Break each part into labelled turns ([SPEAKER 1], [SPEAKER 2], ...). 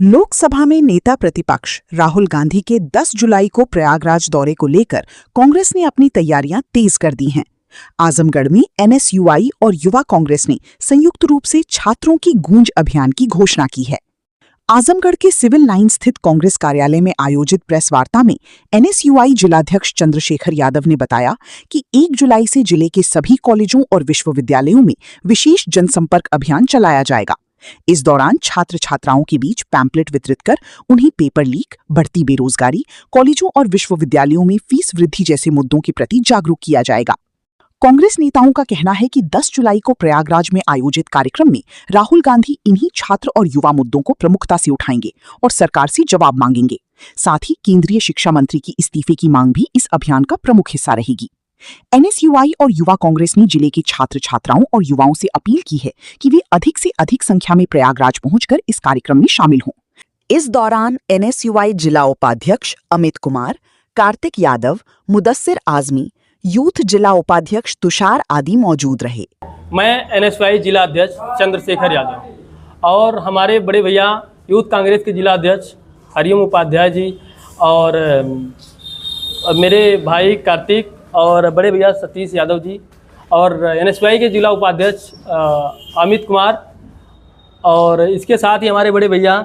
[SPEAKER 1] लोकसभा में नेता प्रतिपक्ष राहुल गांधी के 10 जुलाई को प्रयागराज दौरे को लेकर कांग्रेस ने अपनी तैयारियां तेज कर दी हैं। आजमगढ़ में एनएसयूआई और युवा कांग्रेस ने संयुक्त रूप से छात्रों की गूंज अभियान की घोषणा की है। आजमगढ़ के सिविल लाइन स्थित कांग्रेस कार्यालय में आयोजित प्रेस वार्ता में एनएसयूआई जिलाध्यक्ष चंद्रशेखर यादव ने बताया कि 1 जुलाई से जिले के सभी कॉलेजों और विश्वविद्यालयों में विशेष जनसंपर्क अभियान चलाया जाएगा। इस दौरान छात्र छात्राओं के बीच पैम्पलेट वितरित कर उन्हें पेपर लीक, बढ़ती बेरोजगारी, कॉलेजों और विश्वविद्यालयों में फीस वृद्धि जैसे मुद्दों के प्रति जागरूक किया जाएगा। कांग्रेस नेताओं का कहना है कि 10 जुलाई को प्रयागराज में आयोजित कार्यक्रम में राहुल गांधी इन्हीं छात्र और युवा मुद्दों को प्रमुखता से उठाएंगे और सरकार से जवाब मांगेंगे। साथ ही केंद्रीय शिक्षा मंत्री की इस्तीफे की मांग भी इस अभियान का प्रमुख हिस्सा रहेगी। एनएसयूआई और युवा कांग्रेस ने जिले के छात्र छात्राओं और युवाओं से अपील की है कि वे अधिक से अधिक संख्या में प्रयागराज पहुंचकर इस कार्यक्रम में शामिल हों। इस दौरान एनएसयूआई जिला उपाध्यक्ष अमित कुमार, कार्तिक यादव, मुदस्सिर आजमी, यूथ जिला उपाध्यक्ष तुषार आदि मौजूद रहे।
[SPEAKER 2] मैं एनएसयूआई जिला अध्यक्ष चंद्रशेखर यादव और हमारे बड़े भैया यूथ कांग्रेस के जिला अध्यक्ष हरिओम उपाध्याय जी और मेरे भाई कार्तिक और बड़े भैया सतीश यादव जी और एनएसयूआई के जिला उपाध्यक्ष अमित कुमार और इसके साथ ही हमारे बड़े भैया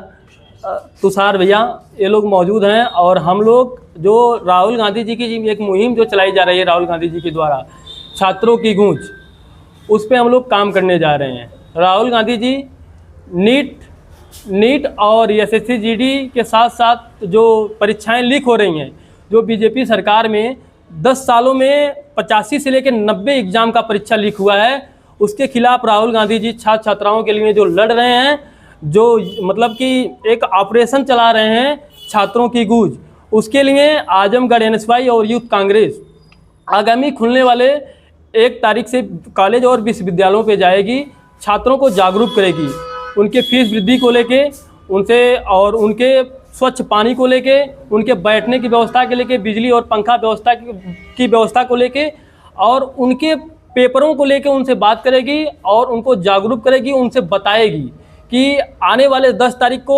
[SPEAKER 2] तुषार भैया, ये लोग मौजूद हैं। और हम लोग जो राहुल गांधी जी की एक मुहिम जो चलाई जा रही है राहुल गांधी जी के द्वारा, छात्रों की गूंज, उस पे हम लोग काम करने जा रहे हैं। राहुल गांधी जी नीट और एसएससी जीडी के साथ साथ जो परीक्षाएं लीक हो रही हैं, जो बीजेपी सरकार में 10 सालों में 85 से लेकर 90 एग्जाम का परीक्षा लीक हुआ है, उसके खिलाफ राहुल गांधी जी छात्र छात्राओं के लिए जो लड़ रहे हैं, जो मतलब कि एक ऑपरेशन चला रहे हैं छात्रों की गूंज, उसके लिए आजमगढ़ एनएसयूआई और यूथ कांग्रेस आगामी खुलने वाले 1 तारीख से कॉलेज और विश्वविद्यालयों पे जाएगी, छात्रों को जागरूक करेगी, उनके फीस वृद्धि को लेके उनसे और उनके स्वच्छ पानी को लेके, उनके बैठने की व्यवस्था के लेके, बिजली और पंखा व्यवस्था की व्यवस्था को लेके और उनके पेपरों को लेके उनसे बात करेगी और उनको जागरूक करेगी, उनसे बताएगी कि आने वाले 10 तारीख को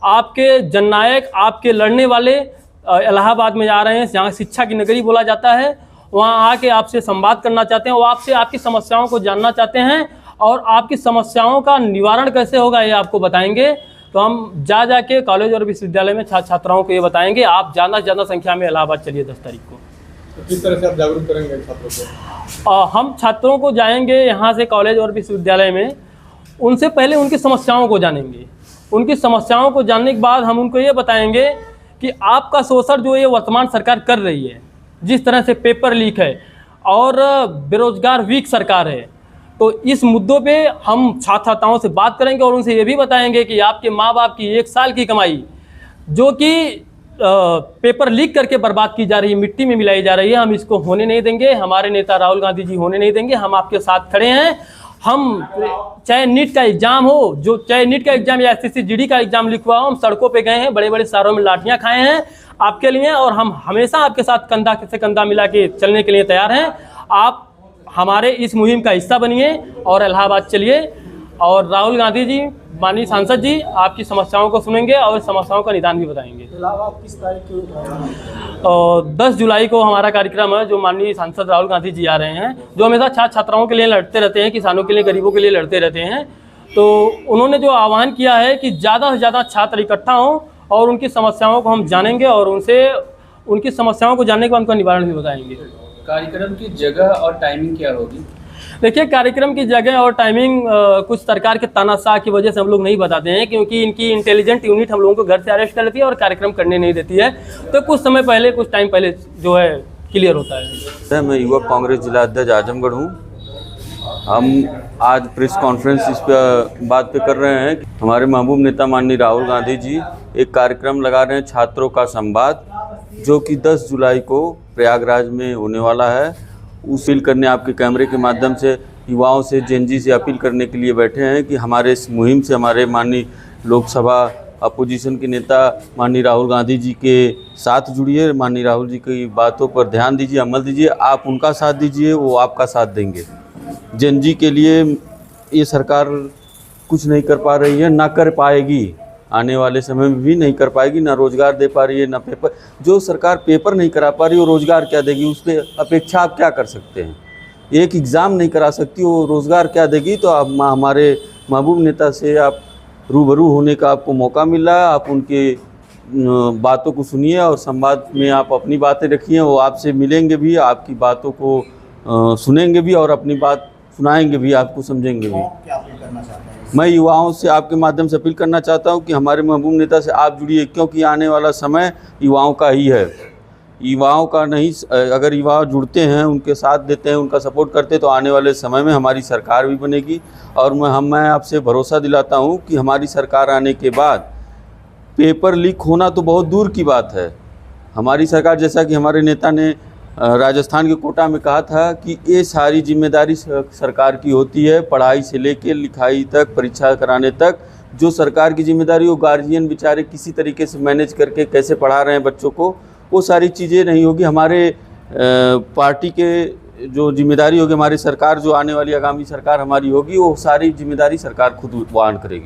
[SPEAKER 2] आपके जननायक, आपके लड़ने वाले इलाहाबाद में जा रहे हैं, जहाँ शिक्षा की नगरी बोला जाता है, वहाँ आके आपसे संवाद करना चाहते हैं, वो आपसे आपकी समस्याओं को जानना चाहते हैं और आपकी समस्याओं का निवारण कैसे होगा ये आपको बताएंगे। तो हम जाके कॉलेज और विश्वविद्यालय में छात्र छात्राओं को ये बताएंगे। आप ज़्यादा से ज़्यादा संख्या में इलाहाबाद चलिए 10 तारीख को।
[SPEAKER 3] तो किस तरह से आप जागरूक करेंगे छात्रों को?
[SPEAKER 2] हम छात्रों को जाएंगे यहाँ से कॉलेज और विश्वविद्यालय में, उनसे पहले उनकी समस्याओं को जानेंगे। उनकी समस्याओं को जानने के बाद हम उनको ये बताएंगे कि आपका शोषण जो ये वर्तमान सरकार कर रही है, जिस तरह से पेपर लीक है और बेरोजगार वीक सरकार है, तो इस मुद्दों पे हम छात्र छात्राओं से बात करेंगे और उनसे ये भी बताएंगे कि आपके माँ बाप की 1 साल की कमाई जो कि पेपर लीक करके बर्बाद की जा रही है, मिट्टी में मिलाई जा रही है, हम इसको होने नहीं देंगे। हमारे नेता राहुल गांधी जी होने नहीं देंगे। हम आपके साथ खड़े हैं। हम चाहे नीट का एग्जाम हो, चाहे नीट का एग्जाम या एसएससी जीडी का एग्जाम लिखवा हो, हम सड़कों पे गए हैं, बड़े बड़े शहरों में लाठियां खाए हैं आपके लिए और हम हमेशा आपके साथ कंधा से कंधा मिला के चलने के लिए तैयार हैं। आप हमारे इस मुहिम का हिस्सा बनिए और इलाहाबाद चलिए और राहुल गांधी जी, माननीय सांसद जी, आपकी समस्याओं को सुनेंगे और समस्याओं का निदान भी बताएंगे।
[SPEAKER 3] इलाहाबाद किस तारीख को?
[SPEAKER 2] और 10 जुलाई को हमारा कार्यक्रम है, जो माननीय सांसद राहुल गांधी जी आ रहे हैं, जो हमेशा छात्र छात्राओं के लिए लड़ते रहते हैं, किसानों के लिए, गरीबों के लिए लड़ते रहते हैं। तो उन्होंने जो आह्वान किया है कि ज़्यादा से ज़्यादा छात्र इकट्ठा हों और उनकी समस्याओं को हम जानेंगे और उनसे उनकी समस्याओं को जानने के बाद उनका निवारण भी बताएंगे।
[SPEAKER 4] कार्यक्रम की जगह और टाइमिंग क्या होगी?
[SPEAKER 2] देखिए, कार्यक्रम की जगह और टाइमिंग कुछ सरकार के तानाशाह की वजह से हम लोग नहीं बताते हैं, क्योंकि इनकी इंटेलिजेंट यूनिट हम लोगों को घर से अरेस्ट कर लेती है और कार्यक्रम करने नहीं देती है। तो कुछ समय पहले, कुछ टाइम पहले जो है क्लियर होता है।
[SPEAKER 5] मैं युवा कांग्रेस जिला अध्यक्ष आजमगढ़ हूँ। हम आज प्रेस कॉन्फ्रेंस इस पर बात कर रहे हैं कि हमारे महबूब नेता माननीय राहुल गांधी जी एक कार्यक्रम लगा रहे हैं, छात्रों का संवाद, जो कि 10 जुलाई को प्रयागराज में होने वाला है। अपील करने आपके कैमरे के माध्यम से युवाओं से, जेनजी से अपील करने के लिए बैठे हैं कि हमारे इस मुहिम से हमारे माननीय लोकसभा अपोजिशन के नेता माननीय राहुल गांधी जी के साथ जुड़िए, माननीय राहुल जी की बातों पर ध्यान दीजिए, अमल दीजिए। आप उनका साथ दीजिए, वो आपका साथ देंगे। जेनजी के लिए ये सरकार कुछ नहीं कर पा रही है, ना कर पाएगी। आने वाले समय में भी नहीं कर पाएगी, ना रोज़गार दे पा रही है, ना पेपर। जो सरकार पेपर नहीं करा पा रही वो रोज़गार क्या देगी, उससे अपेक्षा आप क्या कर सकते हैं। एक एग्ज़ाम नहीं करा सकती, वो रोज़गार क्या देगी। तो आप हमारे महबूब नेता से आप रूबरू होने का आपको मौका मिला, आप उनके बातों को सुनिए और संवाद में आप अपनी बातें रखिए। वो आपसे मिलेंगे भी, आपकी बातों को सुनेंगे भी और अपनी बात सुनाएंगे भी, आपको समझेंगे भी।
[SPEAKER 3] क्या अपील करना चाहते हैं?
[SPEAKER 5] मैं युवाओं से आपके माध्यम से अपील करना चाहता हूं कि हमारे महबूब नेता से आप जुड़िए, क्योंकि आने वाला समय युवाओं का ही है। युवाओं का नहीं, अगर युवा जुड़ते हैं, उनके साथ देते हैं, उनका सपोर्ट करते हैं, तो आने वाले समय में हमारी सरकार भी बनेगी। और मैं आपसे भरोसा दिलाता हूं कि हमारी सरकार आने के बाद पेपर लीक होना तो बहुत दूर की बात है। हमारी सरकार, जैसा कि हमारे नेता ने राजस्थान के कोटा में कहा था कि ये सारी जिम्मेदारी सरकार की होती है, पढ़ाई से लेकर लिखाई तक, परीक्षा कराने तक। जो सरकार की जिम्मेदारी, वो गार्जियन बेचारे किसी तरीके से मैनेज करके कैसे पढ़ा रहे हैं बच्चों को, वो सारी चीज़ें नहीं होगी। हमारे पार्टी के जो जिम्मेदारी होगी, हमारी सरकार जो आने वाली आगामी सरकार हमारी होगी, वो सारी जिम्मेदारी सरकार खुद वहन करेगी।